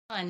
Fun.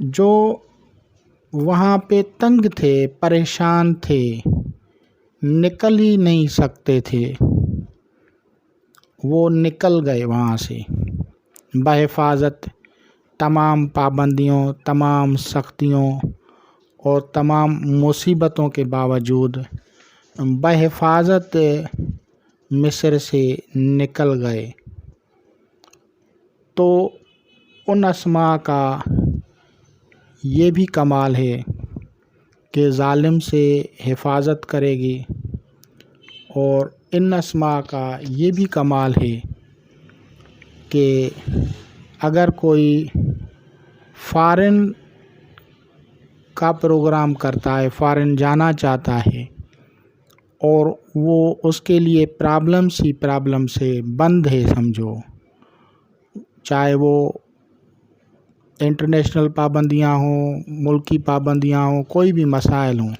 جو وہاں پہ تنگ تھے، پریشان تھے، نکل ہی نہیں سکتے تھے، وہ نکل گئے وہاں سے بحفاظت تمام پابندیوں، تمام سختیوں اور تمام مصیبتوں کے باوجود بحفاظت مصر سے نکل گئے۔ تو ان اسماء کا یہ بھی کمال ہے کہ ظالم سے حفاظت کرے گی، اور ان اسماء کا یہ بھی کمال ہے کہ اگر کوئی فارن کا پروگرام کرتا ہے، فارن جانا چاہتا ہے، اور وہ اس کے لیے پرابلم سے بند ہے، سمجھو، چاہے وہ انٹرنیشنل پابندیاں ہوں، ملکی پابندیاں ہوں، کوئی بھی مسائل ہوں،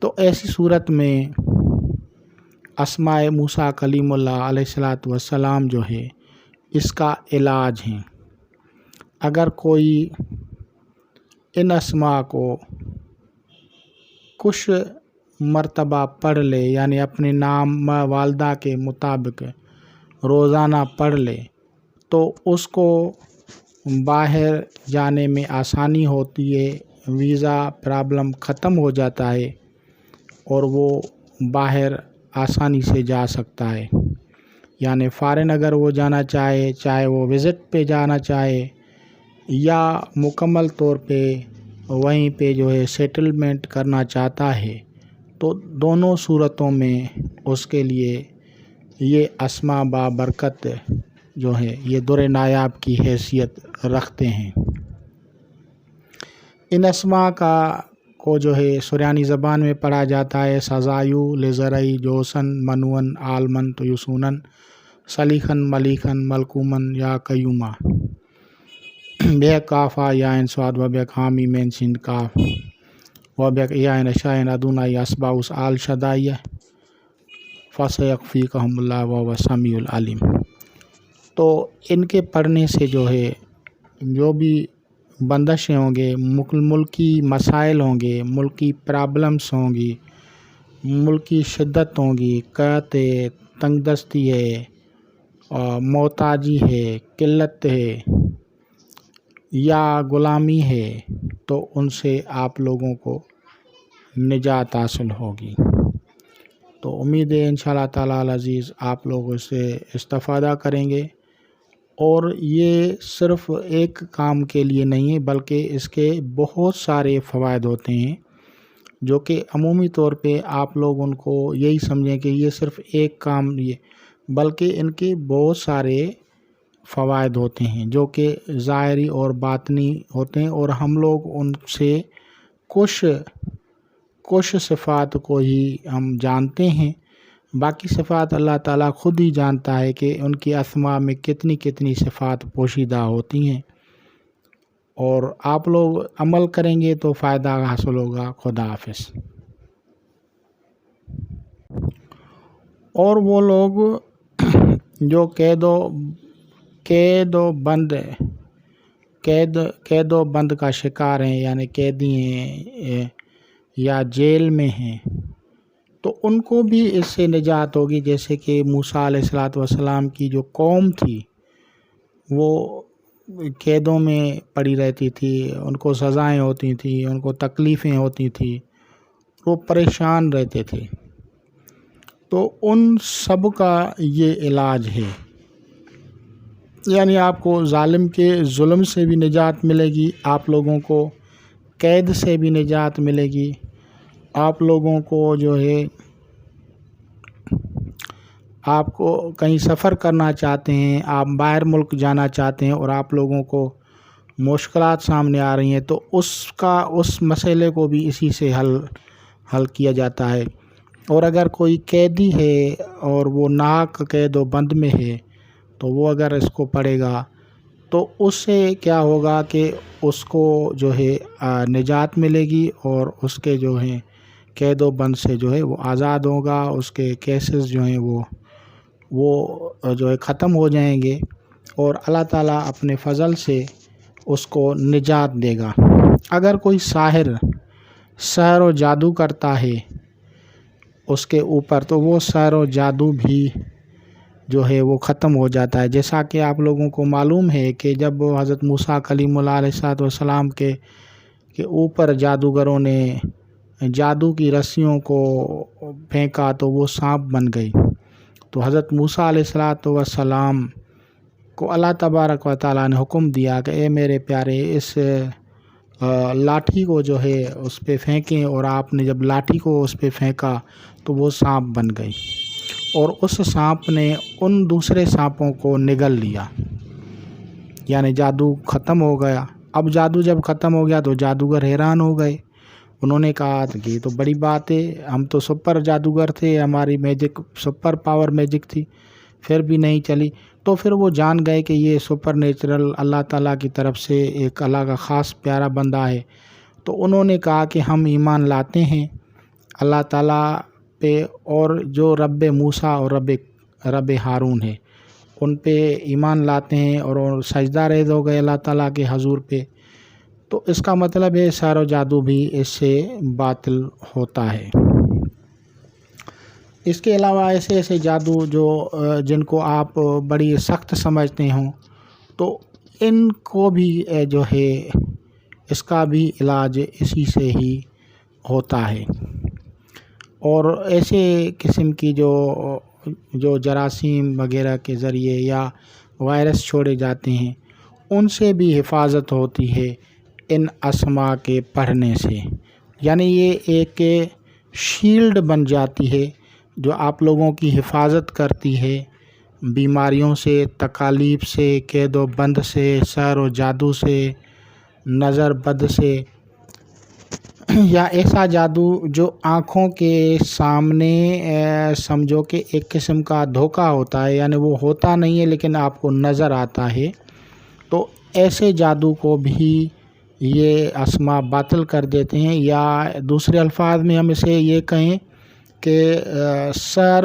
تو ایسی صورت میں اسماء موسیٰ کلیم اللہ علیہ السلام جو ہے اس کا علاج ہے۔ اگر کوئی ان اسماء کو کچھ مرتبہ پڑھ لے، یعنی اپنے نام والدہ کے مطابق روزانہ پڑھ لے، تو اس کو باہر جانے میں آسانی ہوتی ہے، ویزا پرابلم ختم ہو جاتا ہے، اور وہ باہر آسانی سے جا سکتا ہے۔ یعنی فارن اگر وہ جانا چاہے وہ وزٹ پہ جانا چاہے یا مکمل طور پہ وہیں پہ جو ہے سیٹلمنٹ کرنا چاہتا ہے، تو دونوں صورتوں میں اس کے لیے یہ اسماء بابرکت جو ہے یہ در نایاب کی حیثیت رکھتے ہیں۔ ان اسماء کو جو ہے سریانی زبان میں پڑھا جاتا ہے: سزایو، لزرعی، جوسن، منون، عالمن، تویسونن، سلیخن، ملیخن، ملکومن یا قیوما، بے کافا یا انسواد و بے حامی مین سین کاف و بے یا نشائن ادونائی اسباؤس آل شدائیہ فسیکفیکہم اللہ وہو السمیع العلیم۔ تو ان کے پڑھنے سے جو ہے جو بھی بندشیں ہوں گے، ملکی مسائل ہوں گے، ملکی پرابلمس ہوں گی، ملکی شدت ہوں گی، قحط ہے، تنگ دستی ہے، محتاجی ہے، قلت ہے یا غلامی ہے، تو ان سے آپ لوگوں کو نجات حاصل ہوگی۔ تو امید ہے انشاءاللہ تعالیٰ العزیز آپ لوگ اس سے استفادہ کریں گے، اور یہ صرف ایک کام کے لیے نہیں ہے بلکہ اس کے بہت سارے فوائد ہوتے ہیں، جو کہ عمومی طور پہ آپ لوگ ان کو یہی سمجھیں کہ یہ صرف ایک کام، بلکہ ان کے بہت سارے فوائد ہوتے ہیں جو کہ ظاہری اور باطنی ہوتے ہیں، اور ہم لوگ ان سے کچھ صفات کو ہی ہم جانتے ہیں، باقی صفات اللہ تعالیٰ خود ہی جانتا ہے کہ ان کی اسماء میں کتنی صفات پوشیدہ ہوتی ہیں، اور آپ لوگ عمل کریں گے تو فائدہ حاصل ہوگا۔ خدا حافظ۔ اور وہ لوگ جو قید و بند کا شکار ہیں، یعنی قیدی ہیں یا جیل میں ہیں، تو ان کو بھی اس سے نجات ہوگی، جیسے کہ موسیٰ علیہ السلام کی جو قوم تھی وہ قیدوں میں پڑی رہتی تھی، ان کو سزائیں ہوتی تھیں، ان کو تکلیفیں ہوتی تھیں، وہ پریشان رہتے تھے، تو ان سب کا یہ علاج ہے۔ یعنی آپ کو ظالم کے ظلم سے بھی نجات ملے گی، آپ لوگوں کو قید سے بھی نجات ملے گی، آپ لوگوں کو جو ہے آپ کو کہیں سفر کرنا چاہتے ہیں، آپ باہر ملک جانا چاہتے ہیں اور آپ لوگوں کو مشکلات سامنے آ رہی ہیں، تو اس مسئلے کو بھی اسی سے حل کیا جاتا ہے۔ اور اگر کوئی قیدی ہے اور وہ ناحق قید و بند میں ہے، تو وہ اگر اس کو پڑھے گا تو اس سے کیا ہوگا کہ اس کو جو ہے نجات ملے گی، اور اس کے جو ہیں قید و بند سے جو ہے وہ آزاد ہوگا، اس کے کیسز جو ہیں وہ جو ہے ختم ہو جائیں گے، اور اللہ تعالیٰ اپنے فضل سے اس کو نجات دے گا۔ اگر کوئی سحر و جادو کرتا ہے اس کے اوپر تو وہ سحر و جادو بھی جو ہے وہ ختم ہو جاتا ہے۔ جیسا کہ آپ لوگوں کو معلوم ہے کہ جب حضرت موسیٰ کلیم اللہ علیہ السلام کے اوپر جادوگروں نے جادو کی رسیوں کو پھینکا تو وہ سانپ بن گئی، تو حضرت موسیٰ علیہ السلام کو اللہ تبارک و تعالیٰ نے حکم دیا کہ اے میرے پیارے اس لاٹھی کو جو ہے اس پہ پھینکیں، اور آپ نے جب لاٹھی کو اس پہ پھینکا تو وہ سانپ بن گئی، اور اس سانپ نے ان دوسرے سانپوں کو نگل لیا، یعنی جادو ختم ہو گیا۔ اب جادو جب ختم ہو گیا تو جادوگر حیران ہو گئے، انہوں نے کہا کہ یہ تو بڑی بات ہے، ہم تو سپر جادوگر تھے، ہماری میجک سپر پاور میجک تھی، پھر بھی نہیں چلی۔ تو پھر وہ جان گئے کہ یہ سپر نیچرل اللہ تعالیٰ کی طرف سے ایک اللہ کا خاص پیارا بندہ ہے، تو انہوں نے کہا کہ ہم ایمان لاتے ہیں اللہ تعالیٰ پہ، اور جو رب موسیٰ اور رب ہارون ہے ان پہ ایمان لاتے ہیں، اور سجدہ ریز ہو گئے اللہ تعالیٰ کے حضور پہ۔ تو اس کا مطلب ہے سحر و جادو بھی اس سے باطل ہوتا ہے۔ اس کے علاوہ ایسے جادو جن کو آپ بڑی سخت سمجھتے ہوں تو ان کو بھی جو ہے اس کا بھی علاج اسی سے ہی ہوتا ہے، اور ایسے قسم کی جو جراثیم وغیرہ کے ذریعے یا وائرس چھوڑے جاتے ہیں ان سے بھی حفاظت ہوتی ہے ان اسماء کے پڑھنے سے، یعنی یہ ایک شیلڈ بن جاتی ہے جو آپ لوگوں کی حفاظت کرتی ہے بیماریوں سے، تکالیف سے، قید و بند سے، سحر و جادو سے، نظر بد سے، یا ایسا جادو جو آنکھوں کے سامنے سمجھو کہ ایک قسم کا دھوکہ ہوتا ہے، یعنی وہ ہوتا نہیں ہے لیکن آپ کو نظر آتا ہے، تو ایسے جادو کو بھی یہ اسماء باطل کر دیتے ہیں۔ یا دوسرے الفاظ میں ہم اسے یہ کہیں کہ سحر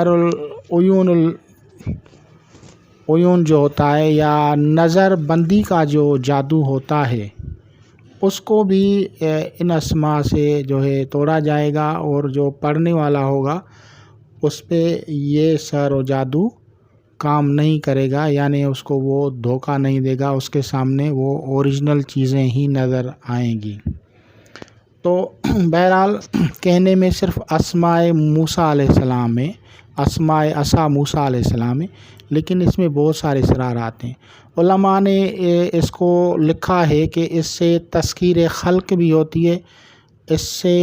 العیون جو ہوتا ہے، یا نظر بندی کا جو جادو ہوتا ہے اس کو بھی ان اسماء سے جو ہے توڑا جائے گا، اور جو پڑھنے والا ہوگا اس پہ یہ سحر و جادو کام نہیں کرے گا، یعنی اس کو وہ دھوکہ نہیں دے گا، اس کے سامنے وہ اوریجنل چیزیں ہی نظر آئیں گی۔ تو بہرحال کہنے میں صرف اسماء موسیٰ علیہ السلام ہے، اسماء عصا موسیٰ علیہ السلام ہے، لیکن اس میں بہت سارے اسرارات ہیں۔ علماء نے اس کو لکھا ہے کہ اس سے تذکیر خلق بھی ہوتی ہے، اس سے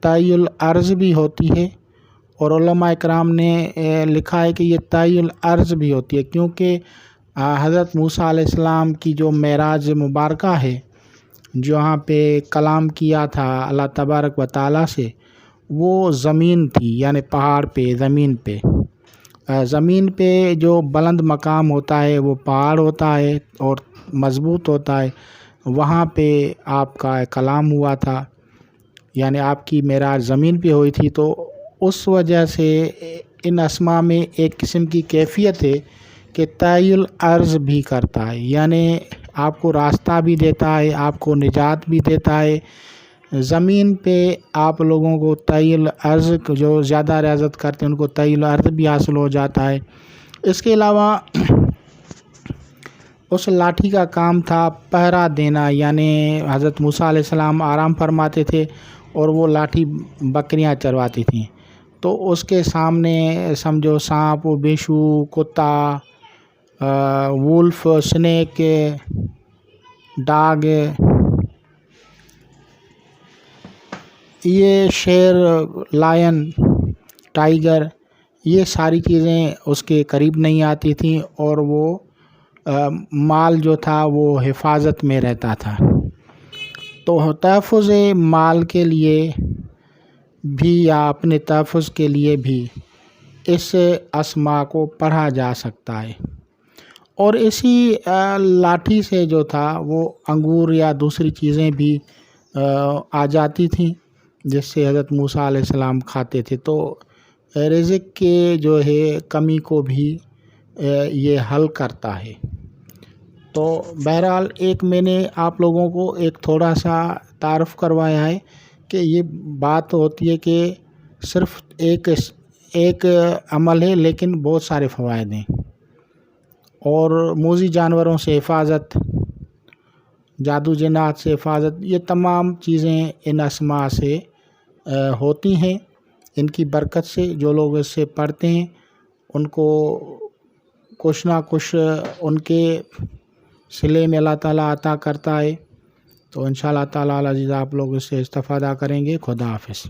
طی الارض بھی ہوتی ہے، اور علماء اکرام نے لکھا ہے کہ یہ طی الارض بھی ہوتی ہے، کیونکہ حضرت موسیٰ علیہ السلام کی جو معراج مبارکہ ہے، جہاں پہ کلام کیا تھا اللہ تبارک و تعالیٰ سے، وہ زمین تھی، یعنی پہاڑ پہ، زمین پہ جو بلند مقام ہوتا ہے وہ پہاڑ ہوتا ہے اور مضبوط ہوتا ہے، وہاں پہ آپ کا کلام ہوا تھا، یعنی آپ کی معراج زمین پہ ہوئی تھی۔ تو اس وجہ سے ان اسماء میں ایک قسم کی کیفیت ہے کہ طی الارض بھی کرتا ہے، یعنی آپ کو راستہ بھی دیتا ہے، آپ کو نجات بھی دیتا ہے، زمین پہ آپ لوگوں کو طی الارض جو زیادہ ریاضت کرتے ہیں ان کو طی الارض بھی حاصل ہو جاتا ہے۔ اس کے علاوہ اس لاٹھی کا کام تھا پہرا دینا، یعنی حضرت موسیٰ علیہ السلام آرام فرماتے تھے اور وہ لاٹھی بکریاں چرواتی تھیں، تو اس کے سامنے سمجھو سانپ، بیشو، کتا، وولف، سنیک، ڈاگ، یہ شیر، لائن، ٹائیگر، یہ ساری چیزیں اس کے قریب نہیں آتی تھیں، اور وہ مال جو تھا وہ حفاظت میں رہتا تھا۔ تو تحفظ مال کے لیے بھی یا اپنے تحفظ کے لیے بھی اس اسماء کو پڑھا جا سکتا ہے، اور اسی لاٹھی سے جو تھا وہ انگور یا دوسری چیزیں بھی آ جاتی تھیں جس سے حضرت موسیٰ علیہ السلام کھاتے تھے، تو رزق کے جو ہے کمی کو بھی یہ حل کرتا ہے۔ تو بہرحال ایک میں نے آپ لوگوں کو ایک تھوڑا سا تعارف کروایا ہے کہ یہ بات ہوتی ہے کہ صرف ایک عمل ہے لیکن بہت سارے فوائد ہیں، اور موذی جانوروں سے حفاظت، جادو جنات سے حفاظت، یہ تمام چیزیں ان اسماء سے ہوتی ہیں۔ ان کی برکت سے جو لوگ اس سے پڑھتے ہیں ان کو کچھ نہ کچھ ان کے صلے میں اللہ تعالیٰ عطا کرتا ہے۔ تو انشاءاللہ تعالیٰ العزیز آپ لوگ اس سے استفادہ کریں گے۔ خدا حافظ۔